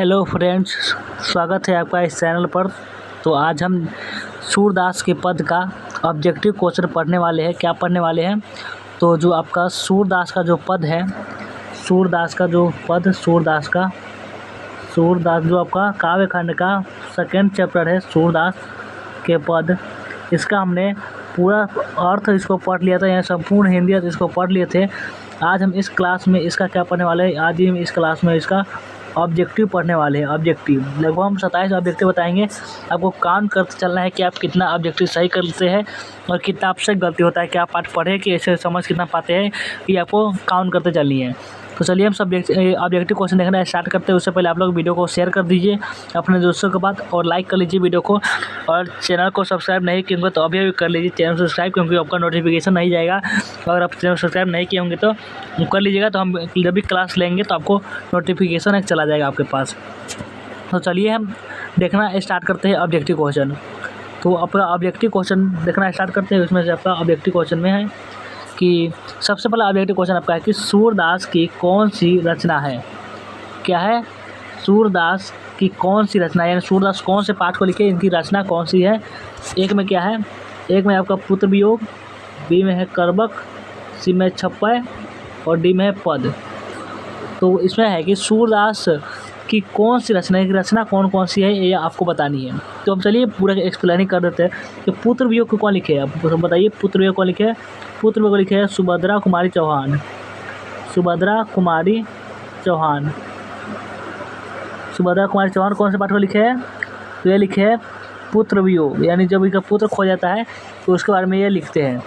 Hello friends, स्वागत है आपका इस चैनल पर। तो आज हम सूरदास के पद का ऑब्जेक्टिव क्वेश्चन पढ़ने वाले हैं। क्या पढ़ने वाले हैं? तो जो आपका सूरदास का जो पद है, सूरदास जो आपका काव्य खंड का सेकेंड चैप्टर है, सूरदास के पद, इसका हमने पूरा अर्थ इसको पढ़ लिया था, यहाँ संपूर्ण हिंदी अर्थ इसको पढ़ लिए थे। आज हम इस क्लास में इसका क्या पढ़ने वाले हैं? आज ही हम इस क्लास में इसका ऑब्जेक्टिव पढ़ने वाले हैं। ऑब्जेक्टिव लगभग हम 27 ऑब्जेक्टिव बताएंगे। आपको काउंट करते चलना है कि आप कितना ऑब्जेक्टिव सही करते हैं और कितना आपसे गलती होता है, कि आप पाठ पढ़े कि ऐसे समझ कितना पाते हैं, कि आपको काउंट करते चलनी है। तो चलिए हम ऑब्जेक्टिव क्वेश्चन देखना स्टार्ट करते हैं। उससे पहले आप लोग वीडियो को शेयर कर दीजिए अपने दोस्तों के पास और लाइक कर लीजिए वीडियो को, और चैनल को सब्सक्राइब नहीं किए होंगे तो अभी कर लीजिए चैनल सब्सक्राइब, क्योंकि आपका नोटिफिकेशन नहीं जाएगा। अगर आप चैनल सब्सक्राइब नहीं किए होंगे तो कर लीजिएगा, तो हम जब भी क्लास लेंगे तो आपको नोटिफिकेशन एक चला जाएगा आपके पास। तो चलिए हम देखना स्टार्ट करते हैं ऑब्जेक्टिव क्वेश्चन। तो अपना ऑब्जेक्टिव क्वेश्चन देखना स्टार्ट करते हैं। उसमें से आपका ऑब्जेक्टिव क्वेश्चन में है कि सबसे पहला ऑब्जेक्टिव क्वेश्चन आपका है कि सूरदास की कौन सी रचना है। क्या है? सूरदास की कौन सी रचना है, यानी सूरदास कौन से पाठ को लिखे, इनकी रचना कौन सी है। एक में क्या है? एक में आपका पुत्र वियोग, बी में है करबक, सी में छप्पय और डी में है पद। तो इसमें है कि सूरदास की कौन सी रचना है, की रचना कौन कौन सी है, ये आपको बतानी है। तो हम चलिए पूरा एक्सप्लेनिंग कर देते हैं कि पुत्र वियोग को कौन लिखे है। आप बताइए पुत्र वियोग कौन लिखे है? पुत्र वियोग लिखे है सुभद्रा कुमारी चौहान। सुभद्रा कुमारी चौहान कौन से पाठ को लिखे है? तो ये लिखे है पुत्र वियोग, यानी जब इनका पुत्र खो जाता है तो उसके बारे में ये लिखते हैं।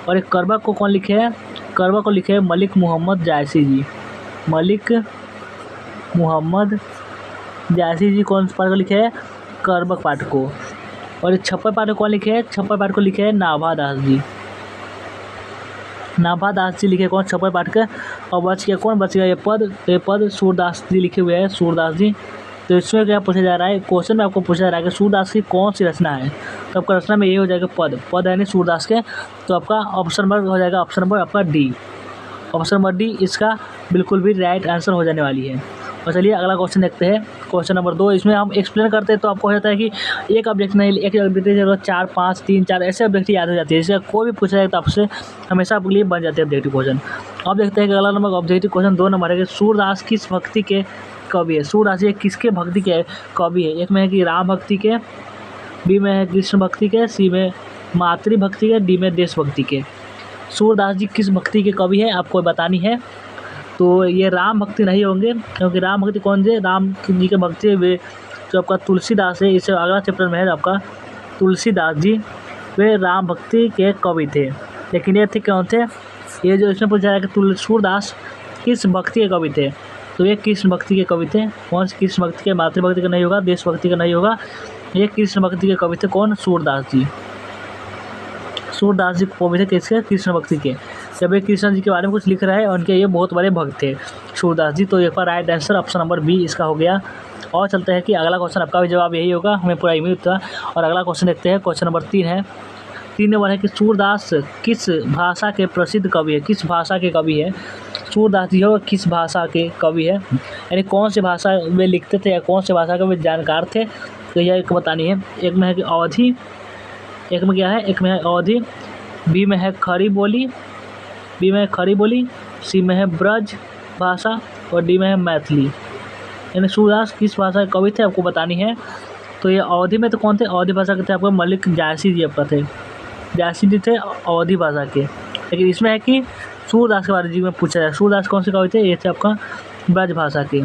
और एक करबक को कौन लिखे है? करबक को लिखे है मलिक मोहम्मद जायसी जी। मलिक मोहम्मद जायसी जी कौन से पाठ को लिखे है? करबक पाठ को। और छप्पय पाठ को कौन लिखे है? छप्पय पाठ को लिखे है नाभा दास जी। नाभा दास जी लिखे कौन? छप्पय पाठ के। और बच गया कौन? बच गया ये पद। तो ये पद सूरदास जी लिखे हुए हैं, सूरदास जी। तो इसमें क्या पूछा जा रहा है? क्वेश्चन में आपको पूछा जा रहा है कि सूरदास की कौन सी रचना है। तो आपका रचना में ये हो जाएगा पद यानी सूरदास के। तो आपका ऑप्शन नंबर हो जाएगा, ऑप्शन नंबर आपका डी। ऑप्शन नंबर डी इसका बिल्कुल भी राइट आंसर हो जाने वाली है। और चलिए अगला क्वेश्चन देखते हैं, क्वेश्चन नंबर 2। इसमें हम एक्सप्लेन करते हैं तो आपको हो जाता है कि एक ऑब्जेक्ट नहीं, एक ऑब्जेक्ट 4, 5, 3, 4 ऐसे ऑब्जेक्ट याद हो जाती है। इसका कोई भी पूछा जाए तो आपसे हमेशा आपके लिए बन जाते हैं ऑब्जेक्टिव क्वेश्चन। अब देखते हैं कि अगला नंबर ऑब्जेक्टिव क्वेश्चन 2 नंबर है कि सूरदास किस भक्ति के कवि है। सूरदास ये किसके भक्ति के कवि है? एक में है कि राम भक्ति के, बी में है कृष्ण भक्ति के, सी में मातृ भक्ति के, डी में देश भक्ति के। सूरदास जी किस भक्ति के कवि है आपको बतानी है। तो ये राम भक्ति नहीं होंगे, क्योंकि राम भक्ति कौन से? राम जी के भक्ति वे जो आपका तुलसीदास है, इससे अगला चैप्टर में है आपका तुलसीदास जी, वे राम भक्ति के कवि थे। लेकिन ये थे कौन थे? ये जो इसमें पूछा है कि सूरदास किस भक्ति के कवि थे, तो ये कृष्ण भक्ति के कवि थे। कौन से? कृष्ण भक्ति के। मातृभक्ति का नहीं होगा, देशभक्ति का नहीं होगा, ये कृष्ण भक्ति के कवि थे। कौन? सूरदास जी। सूरदास जी कवि थे किसके? कृष्ण भक्ति के। जब ये कृष्ण जी के बारे में कुछ लिख रहा है, उनके ये बहुत बड़े भक्त थे सूरदास जी। तो एक बार right answer option number B इसका हो गया। और चलते हैं कि अगला क्वेश्चन, आपका भी जवाब यही होगा, हमें पूरा उम्मीद था। और अगला क्वेश्चन देखते हैं, क्वेश्चन नंबर 3 है। 3 नंबर है कि सूरदास किस भाषा के प्रसिद्ध कवि है। किस भाषा के कवि है सूरदास जी? हो किस भाषा के कवि है, यानी कौन सी भाषा में लिखते थे या कौन सी भाषा के वे जानकार थे, तो यह एक बतानी है। एक में है कि अवधी, एक में क्या है? एक में है अवधी, बी में है खड़ी बोली, सी में है ब्रज भाषा और डी में है मैथिली। यानी सूरदास किस भाषा के कवि थे आपको बतानी है। तो ये अवधी में तो कौन थे? अवधी भाषा के थे आपको मलिक जायसी जी आपका थे। जायसी जी थे अवधी भाषा के। लेकिन इसमें है कि सूरदास के बारे में पूछा जाए, सूरदास कौन से कवि थे? ये थे आपका ब्रज भाषा के।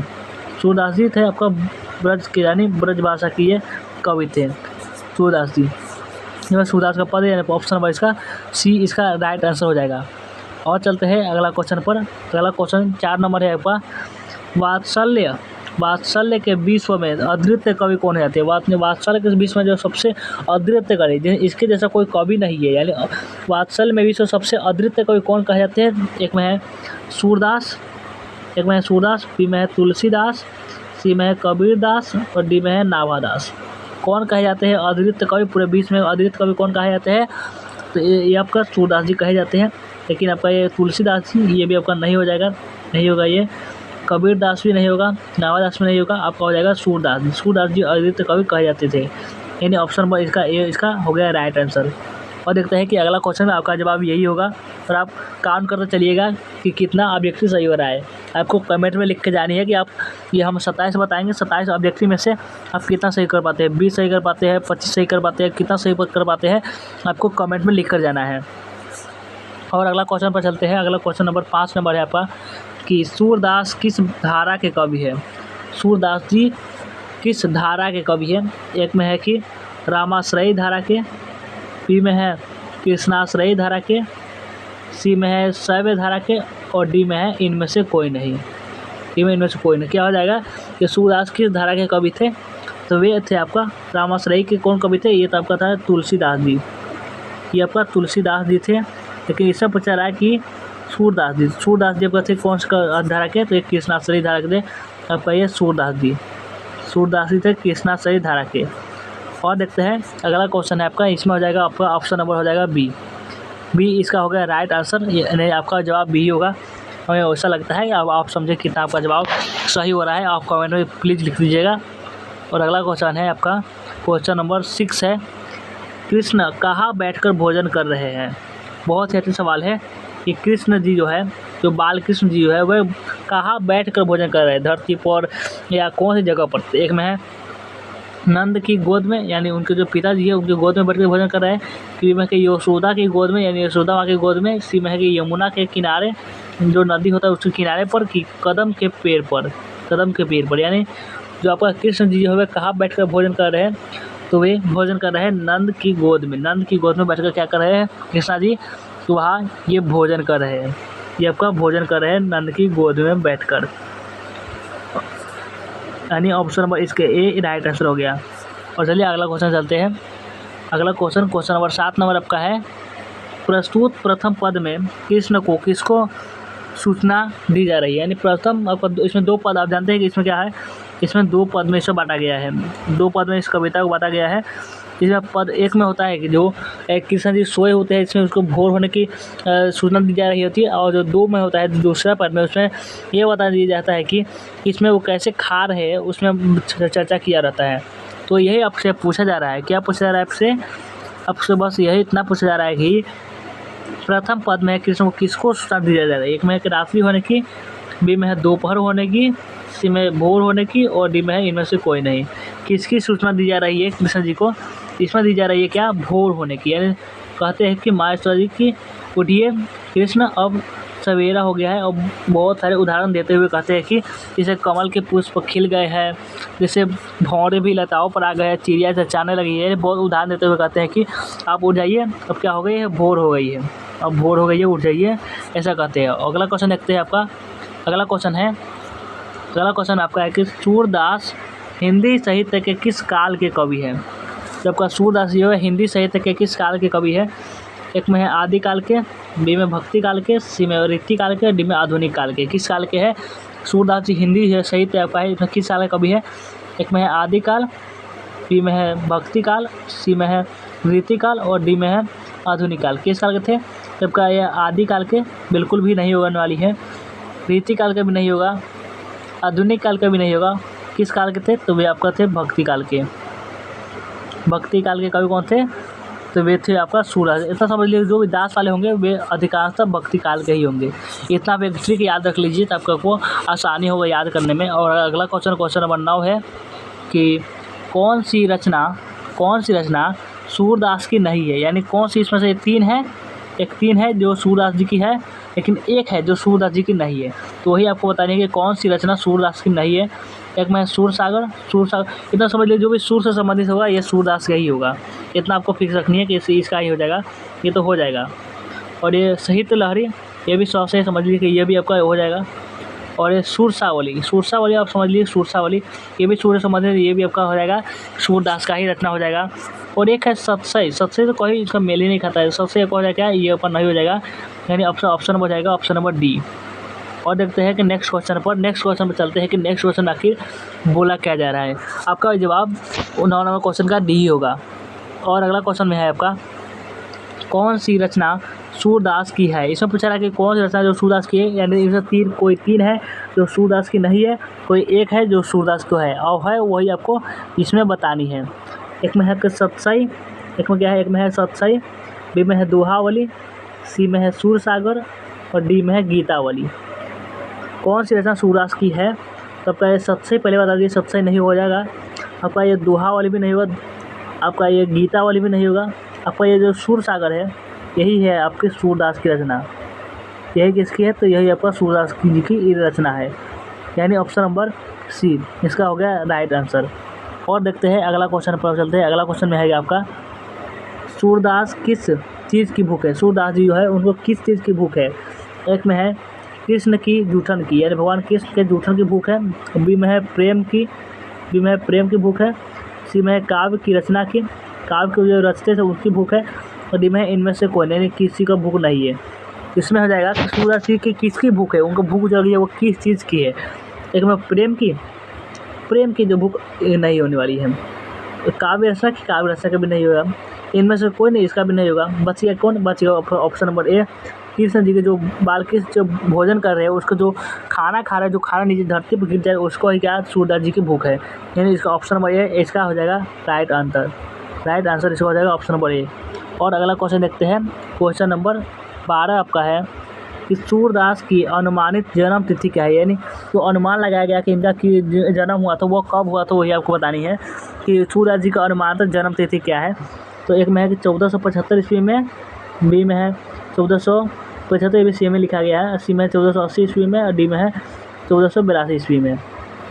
सूरदास जी थे आपका ब्रज के, यानी ब्रज भाषा की ये कवि थे सूरदास जी। ये सूरदास का पद है, यानी ऑप्शन नंबर इसका सी इसका राइट आंसर हो जाएगा। और चलते हैं अगला क्वेश्चन पर। तो अगला क्वेश्चन 4 नंबर है आपका, वात्सल्य के विश्व में अद्वितीय कवि कौन जाते हैं। वात्सल्य के विश्व में जो सबसे अद्वितीय कवि, इसके जैसा कोई कवि नहीं है, यानी वात्सल्य में विश्व सबसे अद्वितीय कवि कौन कहे जाते हैं। एक में है सूरदास, बी में है तुलसीदास, सी में है कबीरदास और डी में है नाभादास। कौन कहे जाते हैं अद्वितीय कवि? पूरे विश्व में अद्वितीय कवि कौन कहे जाते हैं? तो ये आपका सूरदास जी कहे जाते हैं। लेकिन आपका ये तुलसीदास जी, ये भी आपका नहीं हो जाएगा, नहीं होगा ये। कबीर दास भी नहीं होगा, नावादास भी नहीं होगा, आपका हो जाएगा सूरदास जी। सूरदास जी अद्वितीय कवि कहे जाते थे, यानी ऑप्शन नंबर इसका हो गया राइट आंसर। और देखते हैं कि अगला क्वेश्चन में आपका जवाब यही होगा, और आप काउंट करते चलिएगा कि कितना ऑब्जेक्टिव सही हो रहा है। आपको कमेंट में लिख के जानी है कि आप ये हम 27 बताएंगे, 27 ऑब्जेक्टिव में से आप कितना सही कर पाते हैं, 20 सही कर पाते हैं, 25 सही कर पाते हैं, कितना सही कर पाते हैं, आपको कमेंट में लिख कर जाना है। और अगला क्वेश्चन पर चलते हैं। अगला क्वेश्चन नंबर 5 नंबर है आपका कि सूरदास किस धारा के कवि है। सूरदास जी किस धारा के कवि है। एक में है कि रामाश्रयी धारा के, बी में है कृष्णाश्रयी धारा के, सी में है शैव धारा के, और डी में है इनमें से कोई नहीं। डी में इनमें से कोई नहीं। क्या हो जाएगा कि सूरदास किस धारा के कवि थे, तो वे थे आपका रामाश्रयी के कौन कवि थे, ये तो आपका था तुलसीदास जी। ये आपका तुलसीदास जी थे। लेकिन इससे पूछा रहा है कि सूरदास जी आपका थे कौन सा धारा के, तो ये कृष्णाश्रयी धारा के थे आपका, ये सूरदास जी थे कृष्णाश्रयी धारा के। और देखते हैं अगला क्वेश्चन है आपका, इसमें हो जाएगा आपका ऑप्शन नंबर हो जाएगा बी इसका हो गया राइट आंसर। नहीं, आपका जवाब बी होगा। हमें ऐसा लगता है अब आप समझे कितना आपका जवाब सही हो रहा है, आप कमेंट में प्लीज़ लिख दीजिएगा। और अगला क्वेश्चन है आपका क्वेश्चन नंबर 6 है, कृष्ण कहाँ बैठकर भोजन कर रहे हैं। बहुत ही अच्छा सवाल है कि कृष्ण जी जो है, जो बाल कृष्ण जी जो है, वह कहाँ बैठकर भोजन कर रहे हैं, धरती पर या कौन सी जगह पर। एक में है नंद की गोद में, यानी उनके जो पिताजी है उनकी गोद में बैठ कर भोजन कर रहे हैं। बी में कि यशोदा की गोद में, यानी यशोदा माँ की गोद में। सी में है कि यमुना के किनारे, जो नदी होता है उसके किनारे पर, कि कदम के पेड़ पर, यानी जो आपका कृष्ण जी जो है कहाँ बैठ कर भोजन कर रहे हैं, तो वे भोजन कर रहे हैं नंद की गोद में। नंद की गोद में बैठ कर क्या कर रहे हैं कृष्णा जी, तो वहाँ ये भोजन कर रहे हैं, ये आपका भोजन कर रहे हैं नंद की गोद में बैठकर, यानी ऑप्शन नंबर इसके ए राइट आंसर हो गया। और चलिए अगला क्वेश्चन चलते हैं। अगला क्वेश्चन नंबर 7 नंबर आपका है, प्रस्तुत प्रथम पद में कृष्ण को किसको सूचना दी जा रही है। यानी प्रथम आपका इसमें 2 पद, आप जानते हैं कि इसमें क्या है, इसमें 2 पद में इसे बांटा गया है, 2 पद में इस कविता को बांटा गया है। इसमें पद 1 में होता है कि जो कृष्ण जी सोए होते हैं, इसमें उसको भोर होने की सूचना दी जा रही होती है। और जो 2 में होता है दूसरा पद में, उसमें ये बता दिया जाता है कि इसमें वो कैसे खा रहे हैं, उसमें चर्चा किया रहता है। तो यही आपसे पूछा जा रहा है, क्या पूछा जा रहा है आपसे बस यही इतना पूछा जा रहा है कि प्रथम पद में कृष्ण को किसको सूचना दी जा रही है। एक में है कि रात्रि होने की, बी में है दोपहर होने की, सी में भोर होने की, और डी में है इनमें से कोई नहीं। किसकी सूचना दी जा रही है कृष्ण जी को, इसमें दी जा रही है क्या, भोर होने की। यानी कहते हैं कि माहेश्वर जी की उठिए कृष्ण, अब सवेरा हो गया है। और बहुत सारे उदाहरण देते हुए कहते हैं कि जैसे कमल के पुष्प खिल गए हैं, जैसे भौरे भी लताओं पर आ गए हैं, चिड़िया चहचहाने लगी है। बहुत उदाहरण देते हुए कहते हैं कि आप उठ जाइए, अब क्या हो गई है, भोर हो गई है, अब भोर हो गई है, उठ जाइए, ऐसा कहते हैं। अगला क्वेश्चन देखते हैं आपका। अगला क्वेश्चन आपका है कि सूरदास हिंदी साहित्य के किस काल के कवि हैं। जब का सूरदास जो है हिंदी साहित्य के किस काल के कवि है। एक में है आदिकाल के, बी में भक्ति काल के, सी में रीति काल के, डी में आधुनिक काल के। किस काल के है सूरदास जी हिंदी साहित्य आपका है, इसमें किस काल का कवि है। एक में है आदिकाल, बी में है भक्ति काल, सी में है रीति काल, और डी में है आधुनिक काल। किस काल के थे, जबकि यह आदिकाल के बिल्कुल भी नहीं होने वाली है, रीति काल का भी नहीं होगा, आधुनिक काल का भी नहीं होगा। किस काल के थे, तो वे आपका थे भक्ति काल के। भक्ति काल के कवि कौन थे, तो वे थे आपका सूरदास। इतना समझ लीजिए जो भी दास वाले होंगे वे अधिकांशतः भक्ति काल के ही होंगे। इतना आप एक ट्रिक याद रख लीजिए, तो आपको आसानी होगा याद करने में। और अगला क्वेश्चन नंबर 9 है कि कौन सी रचना सूरदास की नहीं है। यानी कौन सी इसमें से 3 है, एक 3 है जो सूरदास जी की है, लेकिन एक है जो सूरदास जी की नहीं है। तो वही आपको बतानी है कि कौन सी रचना सूरदास की नहीं है। एक में सूरसागर, इतना समझ लीजिए जो भी सूर से संबंधित होगा ये सूरदास का ही होगा। इतना आपको फिक्स रखनी है कि इसका ही हो जाएगा, ये तो हो जाएगा। और ये साहित्य लहरी, ये भी 100 से समझ लीजिए कि ये भी आपका हो जाएगा। और ये सुरसावली आप समझ लीजिए, सुरसावली ये भी सूर से संबंधित, ये भी आपका हो जाएगा, सूरदास का ही रचना हो जाएगा। और एक है सतसई तो कोई इसका मेल ही नहीं खाता है, सतसई एक हो जाएगा क्या, ये ऊपर नहीं हो जाएगा, यानी ऑप्शन हो जाएगा ऑप्शन नंबर डी। और देखते हैं कि नेक्स्ट क्वेश्चन पर चलते हैं कि नेक्स्ट क्वेश्चन आखिर बोला क्या जा रहा है। आपका जवाब 9 नंबर क्वेश्चन का डी ही होगा। और अगला क्वेश्चन में है आपका कौन सी रचना सूरदास की है। इसमें पूछा रहा है कि कौन सी रचना जो सूरदास की है, यानी इसमें 3 है, जो सूरदास की नहीं है, कोई एक है जो सूरदास को है, और है वही आपको इसमें बतानी है। एक में है कि सतसई, एक में क्या है, एक में है सतसई, बी में है दोहावली, सी में है सूरसागर और डी में है गीतावली। कौन सी रचना सूरदास की है? तो आपका ये सतसई पहले बता दीजिए, सतसई नहीं हो जाएगा, आपका ये दोहावली भी नहीं होगा, आपका ये गीतावली भी नहीं होगा, आपका ये जो सूरसागर है यही है आपकी सूरदास की रचना। यही किसकी है? तो यही आपका सूरदास जी की रचना है, यानी ऑप्शन नंबर सी इसका हो गया राइट आंसर। और देखते हैं अगला क्वेश्चन पर चलते हैं। अगला क्वेश्चन में है आपका सूरदास किस चीज़ की भूख है? सूरदास जी जो है उनको किस चीज़ की भूख है? एक में है कृष्ण की जूठन की, यानी भगवान कृष्ण के जूठन की भूख है, बी में है प्रेम की भूख है, सी में है काव्य की रचना की, काव्य के जो रचते थे उसकी भूख है, और डी में है इनमें से कोई, यानी किसी का भूख नहीं है। इसमें हो जाएगा कि सूरदास जी की किसकी भूख है, उनको भूख जो है वो किस चीज़ की है। एक में प्रेम की जो भूख नहीं होने वाली है, काव्य रचना का भी नहीं होगा, इनमें से कोई नहीं, इसका भी नहीं होगा। बचिएगा कौन? बचिएगा option number A, Krishna ji के जो बालकृष्ण जो भोजन कर रहे हैं उसको जो खाना खा रहा है, जो खाना नीचे धरती पर गिर जाए उसको ही क्या सूरदास जी की भूख है, यानी इसका ऑप्शन नंबर ए इसका हो जाएगा राइट आंसर इसका हो जाएगा ऑप्शन नंबर ए। और अगला क्वेश्चन देखते हैं। क्वेश्चन नंबर 12 आपका है कि सूरदास की अनुमानित जन्म तिथि क्या है, यानी तो अनुमान लगाया गया कि इनका की जन्म हुआ था वो कब हुआ, तो वही आपको बतानी है कि सूरदास जी का अनुमानित जन्म तिथि क्या है। तो एक में है कि 1475 ईस्वी में, बी में है 1475 ईस्वी में लिखा गया है, सी में 1480 ईस्वी में और डी में है 1482 ईस्वी में।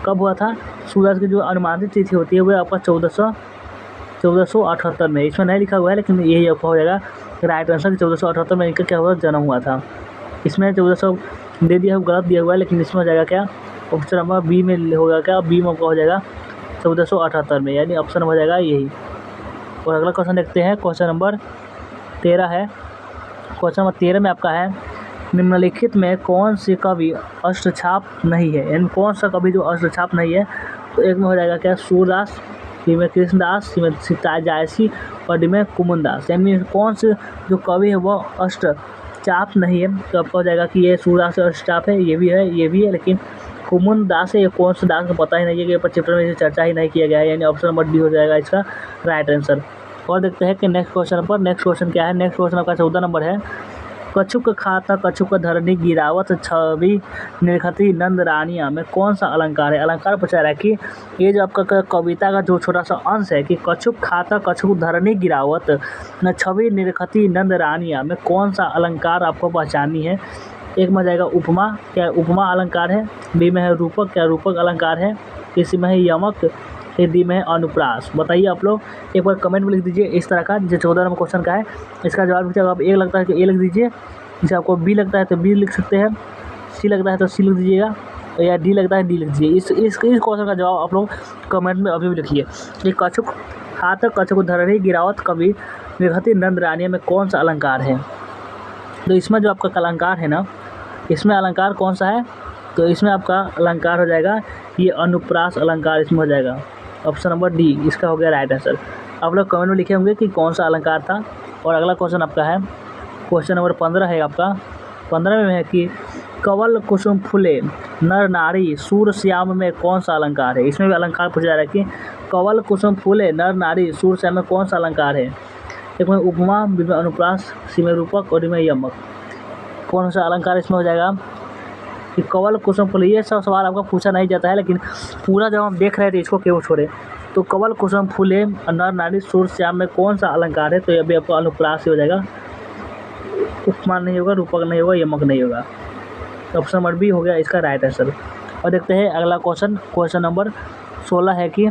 कब हुआ था? सूरदास की जो अनुमानित तिथि होती है वो आपका 1478 में, इसमें नहीं लिखा हुआ है लेकिन यही आपका हो जाएगा राइट आंसर। 1478 में इनका क्या हुआ, जन्म हुआ था। इसमें 1400 दे दिया, गलत दिया हुआ है, लेकिन इसमें हो जाएगा क्या, ऑप्शन नंबर बी में होगा क्या, बी में आपका हो जाएगा 1478 में, यानी ऑप्शन हो जाएगा यही। और अगला क्वेश्चन देखते हैं। क्वेश्चन नंबर 13 है। क्वेश्चन नंबर 13 में आपका है निम्नलिखित में कौन सी कवि अष्टछाप नहीं है, यानी कौन सा कवि जो अष्टछाप नहीं है। तो एक में हो जाएगा क्या सूरदास, डी में कृष्णदास, सी में सीता जायसी और डी में कुमुददास, यानी कौन से जो कवि है वो अष्टचाप नहीं है। तो आपका हो जाएगा कि ये सूरदास अष्टचाप है, ये भी है, लेकिन कुमुददास है, ये कौन सा दास को पता ही नहीं है, कि चैप्टर में चर्चा ही नहीं किया गया है, यानी ऑप्शन नंबर डी हो जाएगा इसका राइट आंसर। और देखते हैं कि नेक्स्ट क्वेश्चन क्या है। नेक्स्ट क्वेश्चन आपका 14 नंबर है। कछुक खाता कछुक धरनी गिरावत छवि निरखती नंद रानिया में कौन सा अलंकार है? अलंकार पूछा रहा है कि ये जो आपका कविता का जो छोटा सा अंश है कि कछुक खाता कछुक धरनी गिरावत न छवि निरखती नंद रानिया में कौन सा अलंकार आपको पहचाननी है। एक में जाएगा उपमा, क्या उपमा अलंकार है, बी में है रूपक, क्या रूपक अलंकार है, इसी में है यमक, डी में है अनुप्रास। बताइए आप लोग, एक बार कमेंट में लिख दीजिए इस तरह का जो 14 नंबर क्वेश्चन का है। इसका जवाब लिखिए, आप ए लगता है तो ए लिख दीजिए, जैसे आपको बी लगता है तो बी लिख सकते हैं, सी लगता है तो सी लिख दीजिएगा, या डी लगता है डी लिख दीजिए। इस क्वेश्चन का जवाब आप लोग कमेंट में अभी भी लिखिए। ये कछुक खाता कछुक धरनी गिरावत कवि निरखती नंद रानिया में कौन सा अलंकार है। तो इसमें जो आपका अलंकार है ना, इसमें अलंकार कौन सा है, तो इसमें आपका अलंकार हो जाएगा ये अनुप्रास अलंकार, इसमें हो जाएगा ऑप्शन नंबर डी, इसका हो गया राइट आंसर। आप लोग कमेंट में लिखे होंगे कि कौन सा अलंकार था। और अगला क्वेश्चन आपका है क्वेश्चन नंबर 15 है आपका। 15 में है कि कवल कुसुम फूले नर नारी सूर श्याम में कौन सा अलंकार है। इसमें भी अलंकार पूछा जा रहा है कि कवल कुसुम फूले नर नारी सूर श्याम में कौन सा अलंकार है। एक में उपमा, बी में अनुप्रास, सी में रूपक और डी में यमक। कौन सा अलंकार इसमें हो जाएगा कि कवल कुसुम फूले। ये सब सवाल आपका पूछा नहीं जाता है, लेकिन पूरा जब हम देख रहे थे इसको क्यों छोड़े। तो कवल कुसुम फूले नर नारी सूर श्याम में कौन सा अलंकार है, तो ये भी आपको अनुप्रास ही हो जाएगा। उपमा नहीं होगा, रूपक नहीं होगा, यमक नहीं होगा। ऑप्शन नंबर बी हो गया इसका राइट आंसर। और देखते हैं अगला क्वेश्चन नंबर 16 है कि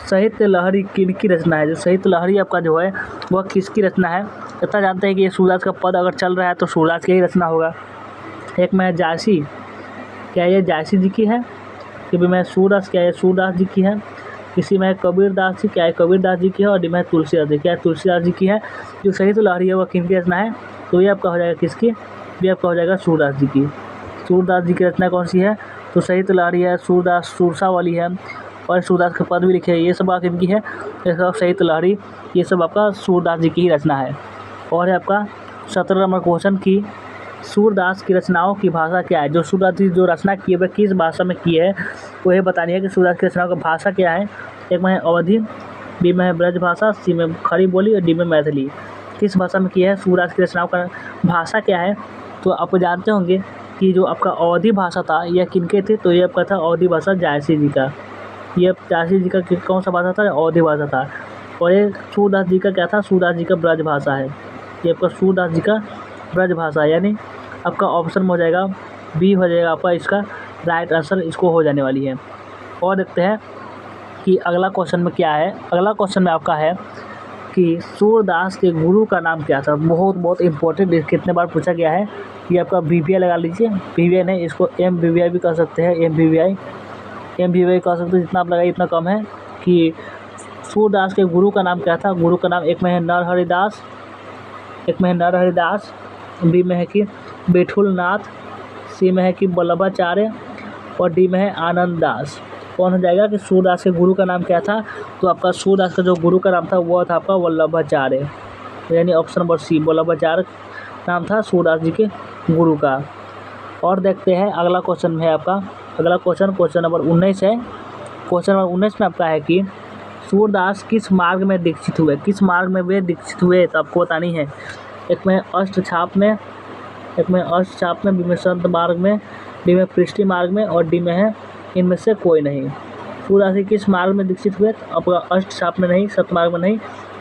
साहित्य लहरी किनकी रचना है। जो साहित्य लहरी आपका जो है वह किसकी रचना है। इतना जानते हैं कि ये सूरदास का पद अगर चल रहा है तो सूरदास की ही रचना होगा। एक में है जायसी, क्या ये जायसी जी की है, कि भी में सूरदास, क्या ये सूरदास जी की है। इसी में है कबीरदास जी, क्या है कबीरदास जी की है। और डी में तुलसीदास जी, क्या है तुलसीदास जी की है। जो साहित्य लहरी है वह किनकी रचना है, तो ये आपका हो जाएगा किसकी, भी आपका हो जाएगा सूरदास जी की। सूरदास जी की रचना कौन सी है, तो साहित्य लहरी है, सूरदास सूरसावली है और सूरदास के पद भी लिखे हैं, ये सब आपकी इनकी है। ये सब साहित्य लहरी, ये सब आपका सूरदास जी की ही रचना है। और है आपका 17 नंबर क्वेश्चन की सूरदास की रचनाओं की भाषा क्या है। जो सूरदास जी जो रचना की है वह किस भाषा में की है, वो ये बतानी है कि सूरदास की रचनाओं की भाषा क्या है। एक में है अवधी, बी में है ब्रज भाषा, सी में खड़ी बोली और डी में मैथिली। किस भाषा में की है, सूरदास की रचनाओं का भाषा क्या है। तो आप जानते होंगे कि जो आपका अवधी भाषा था यह किनके थे, तो ये आपका था अवधी भाषा जायसी जी का। ये जायसी जी का कौन सा भाषा था, अवधी भाषा था। और ये सूरदास जी का क्या था, सूरदास जी का ब्रज भाषा है। ये आपका सूरदास जी का ब्रज भाषा, यानी आपका ऑप्शन में हो जाएगा बी हो जाएगा आपका इसका राइट आंसर, इसको हो जाने वाली है। और देखते हैं कि अगला क्वेश्चन में क्या है। अगला क्वेश्चन में आपका है कि सूरदास के गुरु का नाम क्या था। बहुत इंपॉर्टेंट, कितने बार पूछा गया है। ये आपका BBI लगा लीजिए, BBI नहीं इसको MBBI भी कर सकते हैं, MBBI कह सकते हैं। जितना आप लगाइए इतना कम है। कि सूरदास के गुरु का नाम क्या था। गुरु का नाम एक में है नरहरिदास, बी में है कि बेठुलनाथ, सी में है कि वल्लभाचार्य और डी में है आनंद दास। कौन हो जाएगा कि सूरदास के गुरु का नाम क्या था। तो आपका सूरदास का जो गुरु का नाम था वो था आपका वल्लभाचार्य, यानी ऑप्शन नंबर सी वल्लभाचार्य नाम था सूरदास जी के गुरु का। और देखते हैं अगला क्वेश्चन है आपका। अगला क्वेश्चन नंबर 19 है। क्वेश्चन नंबर 19 में आपका है कि सूरदास किस मार्ग में दीक्षित हुए। किस मार्ग में वे दीक्षित हुए, तो आपको बतानी है। एक में अष्टछाप में, बी में संत मार्ग में, डी में पृष्ठी मार्ग में और डी में है इनमें से कोई नहीं। सूरदास जी किस मार्ग में दीक्षित हुए, तो आपका अष्टछाप में नहीं, सत मार्ग में नहीं,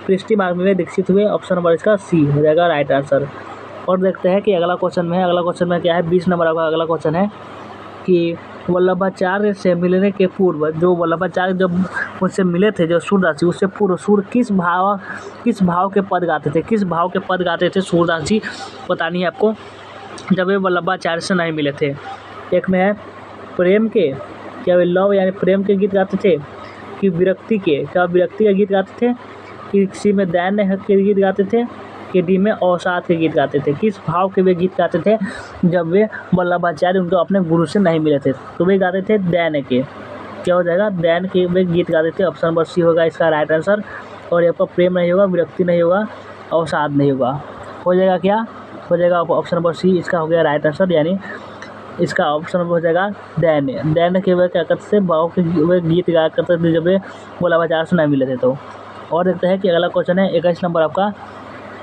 पृष्ठी मार्ग में वे दीक्षित हुए। ऑप्शन नंबर इसका सी हो जाएगा राइट आंसर। और देखते हैं कि अगला क्वेश्चन में क्या है। 20 नंबर का अगला क्वेश्चन है कि वल्लभाचार्य से मिलने के पूर्व, जो वल्लभाचार्य जब उनसे मिले थे, जो सूरदास जी, उससे पूर्व सूर किस भाव के पद गाते थे सूरदास जी, बतानी है आपको, जब वे वल्लभाचार्य से नहीं मिले थे। एक में है प्रेम के, क्या वे लव यानी प्रेम के गीत गाते थे, कि विरक्ति के, क्या विरक्ति के गीत गाते थे, कि सी में दैन्य के गीत गाते थे, कि डी में अवसाद के गीत गाते थे। किस भाव के वे गीत गाते थे जब वे वल्लभाचार्य उनको अपने गुरु से नहीं मिले थे, तो वे गाते थे दैन्य के। क्या हो जाएगा, दैन्य के वे गीत गाते थे। ऑप्शन नंबर सी होगा इसका राइट आंसर। और ये आपका प्रेम नहीं होगा, विरक्ति नहीं होगा, अवसाद नहीं होगा। हो जाएगा क्या, हो जाएगा ऑप्शन नंबर सी, इसका हो गया राइट आंसर, यानी इसका ऑप्शन नंबर हो जाएगा दैन्य के वे क्या करते थे, भाव के वे गीत गाया करते थे जब वे वल्लभाचार्य से नहीं मिले थे। तो और देखते हैं कि अगला क्वेश्चन है 21 नंबर आपका,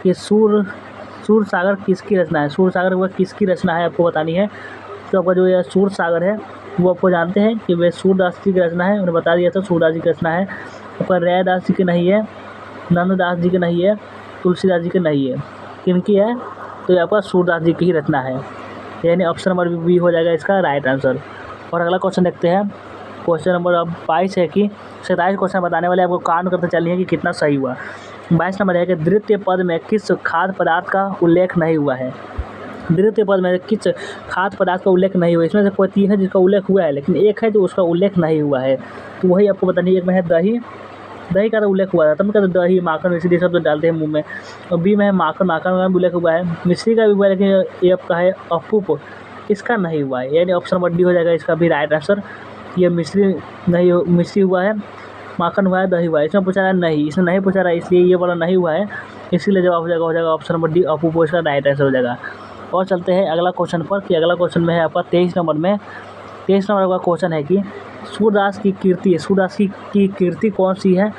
कि सूर सागर किसकी रचना है। सूर सागर वह किसकी रचना है, आपको बतानी है। तो आपका जो यह सूर सागर है वो आपको जानते हैं कि वह सूरदास जी की रचना है, उन्हें बता दिया था सूरदास जी की रचना है। आपका रैदास जी की नहीं है, नंददास जी की नहीं है, तुलसीदास जी की नहीं है, किनकी है, तो ये आपका सूरदास जी की ही रचना है, यानी ऑप्शन नंबर बी हो जाएगा इसका राइट आंसर। और अगला क्वेश्चन देखते हैं। क्वेश्चन नंबर अब 22 है कि 27 क्वेश्चन बताने वाले आपको काउंट करते चलिए कि कितना सही हुआ। 22 नंबर है कि द्वितीय पद में किस खाद्य पदार्थ का उल्लेख नहीं हुआ है। द्वितीय पद में किस खाद्य पदार्थ का उल्लेख नहीं हुआ, इसमें से कोई 3 है जिसका उल्लेख हुआ है, लेकिन एक है जो उसका उल्लेख नहीं हुआ है, तो वही आपको बतानी है। एक में है दही का तो उल्लेख हुआ था, तब कहते दही माखन मिश्री सब तो डालते हैं मुँह में। और बी में है माखन का उल्लेख हुआ है, मिश्री का भी हुआ है, लेकिन ये आपका है अपूप, इसका नहीं हुआ है, यानी ऑप्शन नंबर डी हो जाएगा इसका भी राइट आंसर। ये मिश्री हुआ है, माखन हुआ है, दही हुआ है, इसमें पूछा रहा है नहीं, इसमें नहीं पूछा रहा है, इसलिए ये वाला नहीं हुआ है, इसीलिए जवाब हो जाएगा ऑप्शन नंबर डी अपूप, इसका राइट आंसर हो जाएगा। और चलते हैं अगला क्वेश्चन पर, कि अगला क्वेश्चन में है आपका 23 नंबर में। 23 नंबर का क्वेश्चन है कि सूरदास की कीर्ति कौन सी है।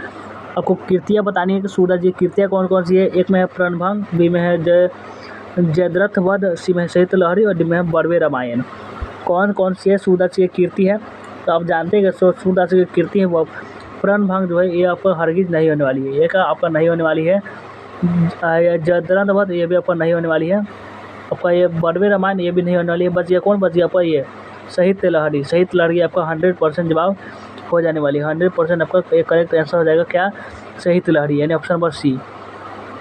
आपको कीर्तियाँ बतानी है कि सूरदास जी की कीर्तियाँ कौन कौन सी है। एक में है प्रणभंग, बी में है जयद्रथ वध, सी में है साहित्य लहरी और डी में है बड़वे रामायण। कौन कौन सी है सूरदास जी की कीर्ति है, तो आप जानते हैं कि सूरदास जी की कीर्ति है वो प्रणभंग जो है ये आपका हरगिज नहीं होने वाली है, एक आपका नहीं होने वाली है। जयद्रथ वध ये भी आपका नहीं होने वाली है। आपका ये बड़वे रामायण ये भी नहीं होने वाली है। बच गया कौन, बच गया आपका ये साहित्य लहरी आपका 100% जवाब हो जाने वाली है। 100% आपका एक करेक्ट आंसर हो जाएगा क्या, साहित्य लहरी, यानी ऑप्शन नंबर सी।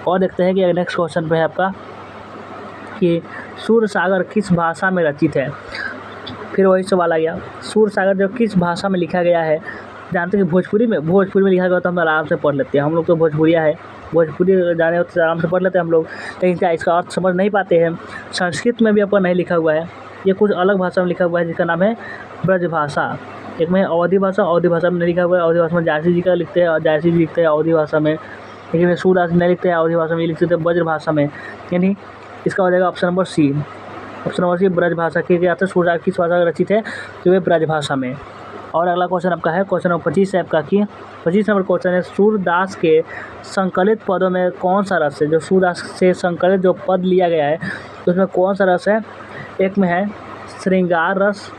और देखते हैं कि नेक्स्ट क्वेश्चन पे है आपका कि सूर सागर किस भाषा में रचित है। फिर वही सवाल आ गया, सूर सागर जो किस भाषा में लिखा गया है। जानते हैं कि भोजपुरी में लिखा गया तो हम आराम से पढ़ लेते हैं, हम लोग तो भोजपुरिया है, भोजपुरी जाने होते आराम से पढ़ लेते हैं हम लोग, लेकिन क्या इसका अर्थ समझ नहीं पाते हैं। संस्कृत में भी आपका नहीं लिखा हुआ है, ये कुछ अलग भाषा में लिखा हुआ है जिसका नाम है ब्रजभाषा। एक में अवधी भाषा में नहीं लिखा हुआ है, अवधी भाषा में जायसी जी का लिखते हैं, जायसी जी लिखते हैं अवधी भाषा में, लेकिन सूरदास नहीं लिखते हैं अवधी भाषा में, लिखते थे ब्रज भाषा में, यानी इसका हो जाएगा option number C. Option number C Brajbhasha की जाते सूरदास किस भाषा में रचित है, तो वे ब्रजभाषा में। और अगला क्वेश्चन आपका है क्वेश्चन नंबर 25 है आपका कि 25 नंबर क्वेश्चन है सूरदास के संकलित पदों में कौन सा रस है। जो सूरदास से संकलित जो पद लिया गया है तो उसमें कौन सा रस है। एक में है श्रृंगार रस,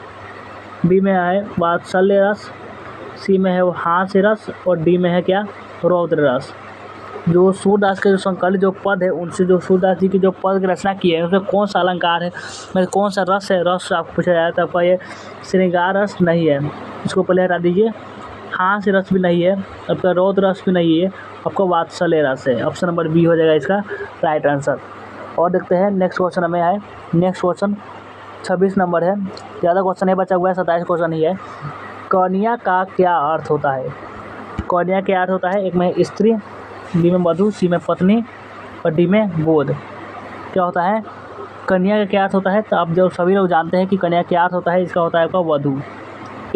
बी में है वात्सल्य रस, सी में है वो हास्य रस और डी में है क्या रौद्र रस। जो सूरदास के जो संकलित जो पद है उनसे जो सूरदास जी की जो पद की रचना की है उसमें कौन सा अलंकार है, मतलब कौन सा रस है। रस आपको पूछा जाए तो आपका ये श्रृंगार रस नहीं है, इसको पहले हटा दीजिए। हास्य रस भी नहीं है, आपका रौद्र रस भी नहीं है, आपका वात्सल्य रस है। ऑप्शन नंबर बी हो जाएगा इसका राइट आंसर। और देखते हैं नेक्स्ट क्वेश्चन हमें आए। नेक्स्ट क्वेश्चन 26 नंबर है, ज़्यादा क्वेश्चन नहीं बचा हुआ है, 27 क्वेश्चन ही है। कन्या का क्या अर्थ होता है। कन्या क्या अर्थ होता है। एक में स्त्री, बी में वधू, सी में पत्नी और डी में गोद। क्या होता है कन्या का क्या अर्थ होता है। तो आप जो सभी लोग जानते हैं कि कन्या क्या अर्थ होता है, इसका होता है आपका वधू।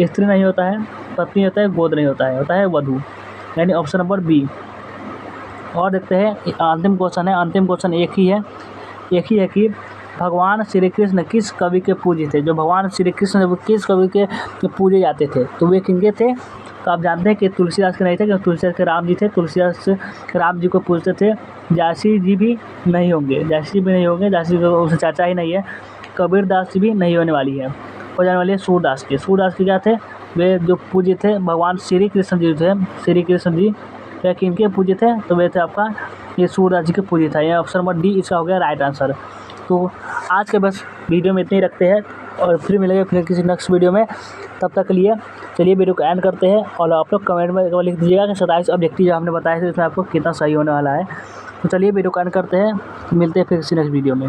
स्त्री नहीं होता है, पत्नी होता है, गोद नहीं होता है वधू, यानी ऑप्शन नंबर बी। और देखते हैं अंतिम क्वेश्चन है। अंतिम क्वेश्चन एक ही है कि भगवान श्री कृष्ण किस कवि के पूज्य थे। जो भगवान श्री कृष्ण किस कवि के पूजे जाते थे तो वे किनके थे। तो आप जानते हैं कि तुलसीदास के नहीं थे, क्योंकि तुलसीदास के राम जी थे। तुलसीदास राम जी को पूजते थे। झांसी जी भी नहीं होंगे, झांसी तो उससे चाचा ही नहीं है। कबीरदास जी भी नहीं होने वाली है, हो जाने वाली है सूरदास की। सूरदास की क्या थे, वे जो पूज्य थे भगवान श्री कृष्ण जी थे। श्री कृष्ण जी वे किनके पूज्य थे, तो वे थे आपका ये सूरदास जी के पूज्य था। ये ऑप्शन नंबर डी इसका हो गया राइट आंसर। तो आज के बस वीडियो में इतने ही रखते हैं और फिर मिलेंगे फिर किसी नेक्स्ट वीडियो में। तब तक के लिए चलिए वीडियो को एंड करते हैं। और आप लोग कमेंट में एक बार लिख दीजिएगा कि 27 ऑब्जेक्टिव जो हमने बताए थे इसमें आपको कितना सही होने वाला है। तो चलिए वीडियो को एंड करते हैं, मिलते हैं फिर किसी नेक्स्ट वीडियो में।